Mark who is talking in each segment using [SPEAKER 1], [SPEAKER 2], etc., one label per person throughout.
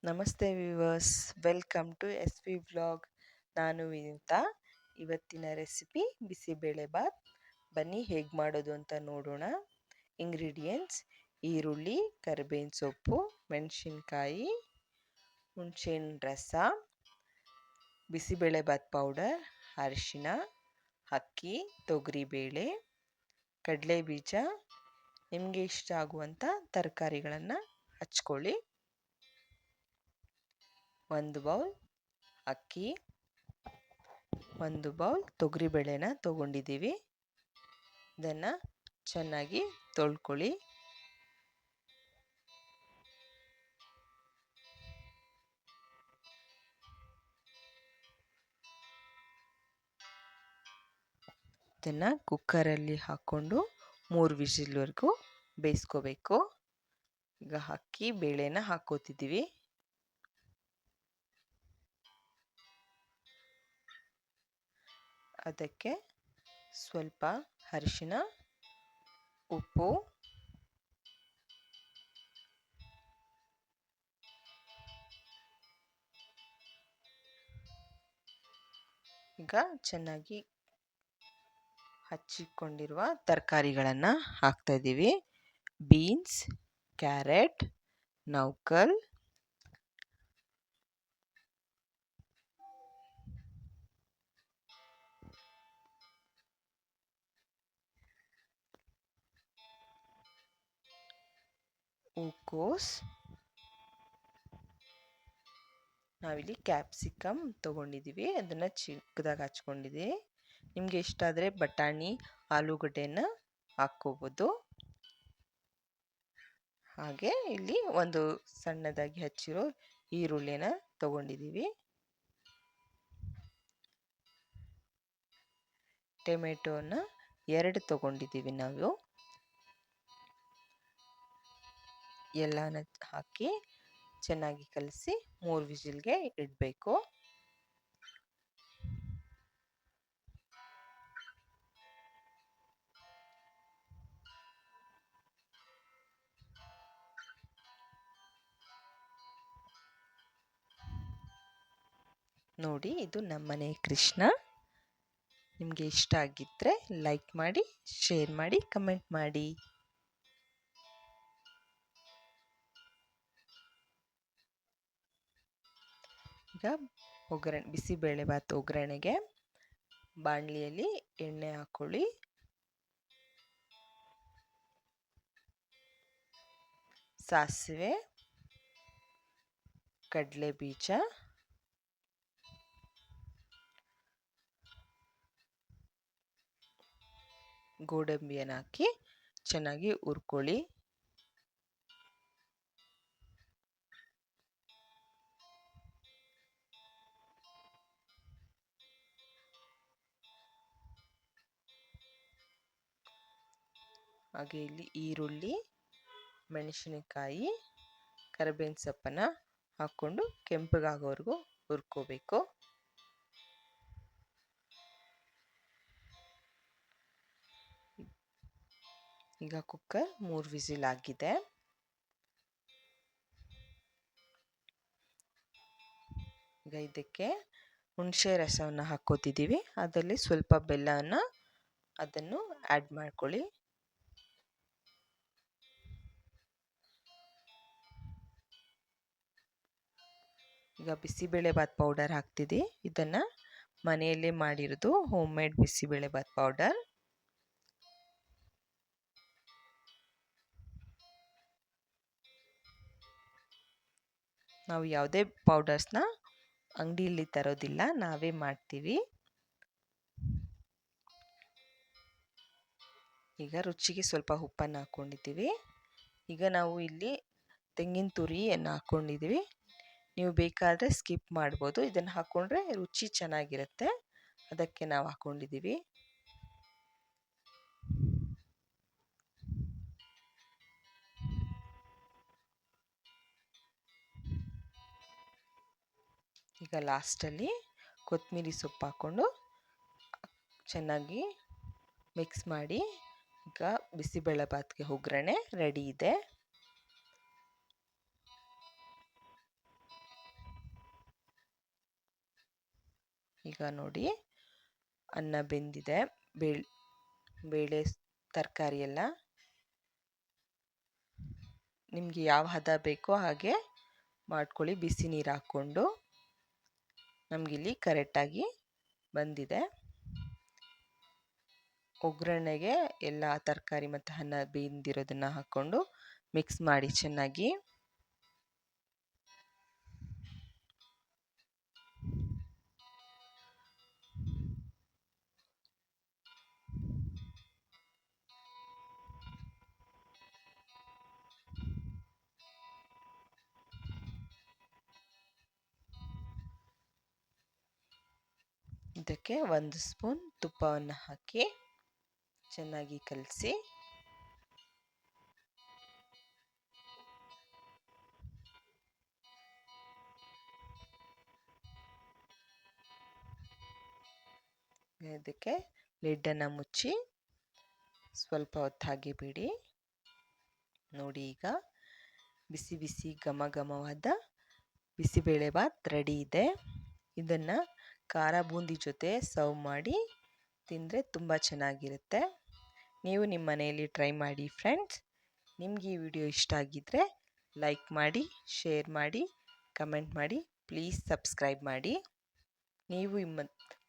[SPEAKER 1] ನಮಸ್ತೆ viewers, welcome to S V vlog. ನಾನು ವಿನುತಾ. ಇವತ್ತಿನ ರೆಸಿಪಿ ಬಿಸಿಬೇಳೆಬಾತ್. ಬನ್ನಿ ಹೇಗೆ ಮಾಡೋದು ಅಂತ ನೋಡೋಣ. ಇಂಗ್ರೀಡಿಯೆಂಟ್ಸ್: ಈರುಳ್ಳಿ, ಕರಿಬೇವಿನ ಸೊಪ್ಪು, ಮೆಣಸಿನ್ಕಾಯಿ, ಹುಣಸೆಹಣ್ಣು ರಸ, ಬಿಸಿಬೇಳೆಬಾತ್ ಪೌಡರ್, ಅರಿಶಿನ, ಅಕ್ಕಿ, ತೊಗರಿಬೇಳೆ, ಕಡಲೆ ಬೀಜ. ನಿಮಗೆ ಇಷ್ಟ ಆಗುವಂಥ ತರಕಾರಿಗಳನ್ನು ಹಚ್ಕೊಳ್ಳಿ. 1 ಬೌಲ್ ಅಕ್ಕಿ, 1 ಬೌಲ್ ತೊಗರಿಬೇಳೆನ ತೊಗೊಂಡಿದ್ದೀವಿ. ಇದನ್ನು ಚೆನ್ನಾಗಿ ತೊಳ್ಕೊಳ್ಳಿ. ಇದನ್ನು ಕುಕ್ಕರಲ್ಲಿ ಹಾಕ್ಕೊಂಡು 3 ವಿಸಿಲ್ವರೆಗೂ ಬೇಯಿಸ್ಕೋಬೇಕು. ಈಗ ಅಕ್ಕಿ ಬೇಳೆನ ಹಾಕ್ಕೋತಿದ್ದೀವಿ. ಅದಕ್ಕೆ ಸ್ವಲ್ಪ ಅರಿಶಿನ, ಉಪ್ಪು, ಈಗ ಚೆನ್ನಾಗಿ ಹಚ್ಚಿಕೊಂಡಿರುವ ತರಕಾರಿಗಳನ್ನು ಹಾಕ್ತಾ ಇದ್ದೀವಿ. ಬೀನ್ಸ್, ಕ್ಯಾರೆಟ್, ನೌಕಲ್, ಹೂಕೋಸ್, ನಾವಿಲ್ಲಿ ಕ್ಯಾಪ್ಸಿಕಮ್ ತೊಗೊಂಡಿದ್ದೀವಿ. ಅದನ್ನು ಚಿಕ್ಕದಾಗಿ ಹಚ್ಕೊಂಡಿದ್ದೀವಿ. ನಿಮಗೆ ಇಷ್ಟ ಆದರೆ ಬಟಾಣಿ, ಆಲೂಗಡ್ಡೆನ ಹಾಕ್ಕೋಬೋದು. ಹಾಗೆ ಇಲ್ಲಿ ಒಂದು ಸಣ್ಣದಾಗಿ ಹಚ್ಚಿರೋ ಈರುಳ್ಳಿನ ತೊಗೊಂಡಿದ್ದೀವಿ. ಟೊಮೆಟೊನ 2 ತೊಗೊಂಡಿದ್ದೀವಿ ನಾವು. ಎಲ್ಲನ ಹಾಕಿ ಚೆನ್ನಾಗಿ ಕಲಸಿ 3 ವಿಸಿಲ್ಗೆ ಇಡಬೇಕು. ನೋಡಿ, ಇದು ನಮ್ಮನೆ ಕೃಷ್ಣ. ನಿಮಗೆ ಇಷ್ಟ ಆಗಿದ್ದರೆ ಲೈಕ್ ಮಾಡಿ, ಶೇರ್ ಮಾಡಿ, ಕಮೆಂಟ್ ಮಾಡಿ. ಈಗ ಬಿಸಿಬೇಳೆಬಾತ್ ಒಗ್ಗರಣೆಗೆ ಬಾಣಲಿಯಲ್ಲಿ ಎಣ್ಣೆ ಹಾಕ್ಕೊಳ್ಳಿ. ಸಾಸಿವೆ, ಕಡಲೆ ಬೀಜ, ಗೋಡಂಬಿಯನ್ನು ಹಾಕಿ ಚೆನ್ನಾಗಿ ಹುರ್ಕೊಳ್ಳಿ. ಹಾಗೆ ಇಲ್ಲಿ ಈರುಳ್ಳಿ, ಮೆಣಸಿನಕಾಯಿ, ಕರಿಬೇವಿನ ಸೊಪ್ಪನ್ನು ಹಾಕ್ಕೊಂಡು ಕೆಂಪಗಾಗೋವರೆಗೂ ಹುರ್ಕೋಬೇಕು. ಈಗ ಕುಕ್ಕರ್ 3 ವಿಸಿಲ್ ಆಗಿದೆ. ಈಗ ಇದಕ್ಕೆ ಹುಣಸೆ ರಸವನ್ನು ಹಾಕ್ಕೋತಿದ್ದೀವಿ. ಅದರಲ್ಲಿ ಸ್ವಲ್ಪ ಅದನ್ನು ಆ್ಯಡ್ ಮಾಡ್ಕೊಳ್ಳಿ. ಈಗ ಬಿಸಿಬೇಳೆಬಾತ್ ಪೌಡರ್ ಹಾಕ್ತಿದ್ದೀವಿ. ಇದನ್ನು ಮನೆಯಲ್ಲೇ ಮಾಡಿರೋದು ಹೋಮ್ ಮೇಡ್ ಬಿಸಿಬೇಳೆಬಾತ್ ಪೌಡರ್. ನಾವು ಯಾವುದೇ ಪೌಡರ್ಸ್ನ ಅಂಗಡಿಯಲ್ಲಿ ತರೋದಿಲ್ಲ, ನಾವೇ ಮಾಡ್ತೀವಿ. ಈಗ ರುಚಿಗೆ ಸ್ವಲ್ಪ ಉಪ್ಪನ್ನು ಹಾಕ್ಕೊಂಡಿದ್ದೀವಿ. ಈಗ ನಾವು ಇಲ್ಲಿ ತೆಂಗಿನ ತುರಿಯನ್ನು ಹಾಕ್ಕೊಂಡಿದ್ದೀವಿ. ನೀವು ಬೇಕಾದರೆ ಸ್ಕಿಪ್ ಮಾಡ್ಬೋದು. ಇದನ್ನು ಹಾಕ್ಕೊಂಡ್ರೆ ರುಚಿ ಚೆನ್ನಾಗಿರುತ್ತೆ, ಅದಕ್ಕೆ ನಾವು ಹಾಕ್ಕೊಂಡಿದ್ದೀವಿ. ಈಗ ಲಾಸ್ಟಲ್ಲಿ ಕೊತ್ತಂಬರಿ ಸೊಪ್ಪು ಹಾಕ್ಕೊಂಡು ಚೆನ್ನಾಗಿ ಮಿಕ್ಸ್ ಮಾಡಿ. ಈಗ ಬಿಸಿಬೇಳೆಬಾತ್ಗೆ ಒಗ್ಗರಣೆ ರೆಡಿ ಇದೆ. ಈಗ ನೋಡಿ ಅನ್ನ ಬೆಂದಿದೆ, ಬೇಳೆ ತರಕಾರಿ ಎಲ್ಲ. ನಿಮಗೆ ಯಾವ ಹದ ಬೇಕೋ ಹಾಗೆ ಮಾಡ್ಕೊಳ್ಳಿ, ಬಿಸಿ ನೀರು ಹಾಕ್ಕೊಂಡು. ನಮಗಿಲ್ಲಿ ಕರೆಕ್ಟಾಗಿ ಬಂದಿದೆ. ಒಗ್ಗರಣೆಗೆ ಎಲ್ಲ ತರಕಾರಿ ಮತ್ತು ಅನ್ನ ಬೆಂದಿರೋದನ್ನು ಹಾಕ್ಕೊಂಡು ಮಿಕ್ಸ್ ಮಾಡಿ ಚೆನ್ನಾಗಿ. ಇದಕ್ಕೆ 1 ಸ್ಪೂನ್ ತುಪ್ಪವನ್ನು ಹಾಕಿ ಚೆನ್ನಾಗಿ ಕಲಸಿ. ಇದಕ್ಕೆ ಲಿಡ್ಡನ್ನು ಮುಚ್ಚಿ ಸ್ವಲ್ಪ ಹೊತ್ತು ಹಾಗೆ ಬಿಡಿ. ನೋಡಿ ಈಗ ಬಿಸಿ ಬಿಸಿ ಘಮ ಘಮವಾದ ಬಿಸಿಬೇಳೆಭಾತ್ ರೆಡಿ ಇದೆ. ಇದನ್ನು ಖಾರ ಬೂಂದಿ ಜೊತೆ ಸರ್ವ್ ಮಾಡಿ ತಿಂದರೆ ತುಂಬ ಚೆನ್ನಾಗಿರುತ್ತೆ. ನೀವು ನಿಮ್ಮ ಮನೆಯಲ್ಲಿ ಟ್ರೈ ಮಾಡಿ ಫ್ರೆಂಡ್ಸ್. ನಿಮಗೆ ಈ ವಿಡಿಯೋ ಇಷ್ಟ ಆಗಿದ್ದರೆ ಲೈಕ್ ಮಾಡಿ, ಶೇರ್ ಮಾಡಿ, ಕಮೆಂಟ್ ಮಾಡಿ, ಪ್ಲೀಸ್ ಸಬ್ಸ್ಕ್ರೈಬ್ ಮಾಡಿ. ನೀವು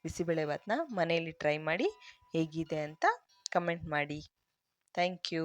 [SPEAKER 1] ಬಿಸಿಬೇಳೆಭಾತನ್ನ ಮನೆಯಲ್ಲಿ ಟ್ರೈ ಮಾಡಿ ಹೇಗಿದೆ ಅಂತ ಕಮೆಂಟ್ ಮಾಡಿ. Thank you.